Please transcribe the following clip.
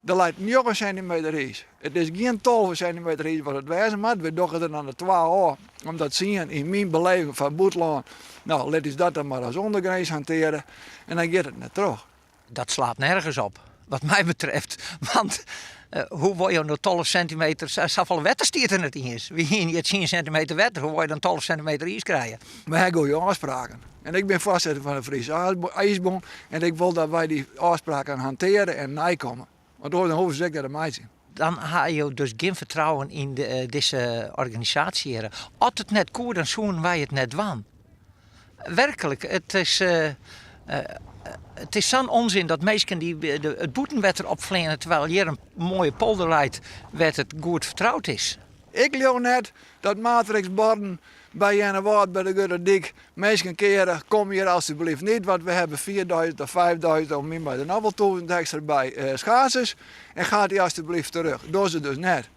Er lijkt 9 centimeter is. Het is geen 12 centimeter is wat het wezen moet. We doen het aan de 2 jaar. Omdat zien in mijn beleving van Boetland. Nou, laat ons dat dan maar als ondergrens hanteren. En dan gaat het net terug. Dat slaat nergens op, wat mij betreft. Want hoe word je nou 12 centimeter, zoveel wetter stiert er net eens. Wie hier niet 10 centimeter wetter, hoe word je dan 12 centimeter ijs krijgen? We hebben goede afspraken. En ik ben voorzitter van de Friese IJsbond. En ik wil dat wij die afspraken hanteren en nakomen. Want dan hoeven ze dat mij zien. Dan heb je dus geen vertrouwen in deze organisatie. Als het net koer, dan zoen wij het net waan. Werkelijk, het is zo'n onzin dat mensen die het boetenwetter opvliegen terwijl hier een mooie polder leidt, werd het goed vertrouwd is. Ik geloof net dat matrixborden bij Jennewaard, bij de Gutte Dik, mensen keren, kom hier alsjeblieft niet, want we hebben 4000 of 5000 of min bij de 1000 extra bij schaatsers en gaat die alsjeblieft terug. Dat is het dus net.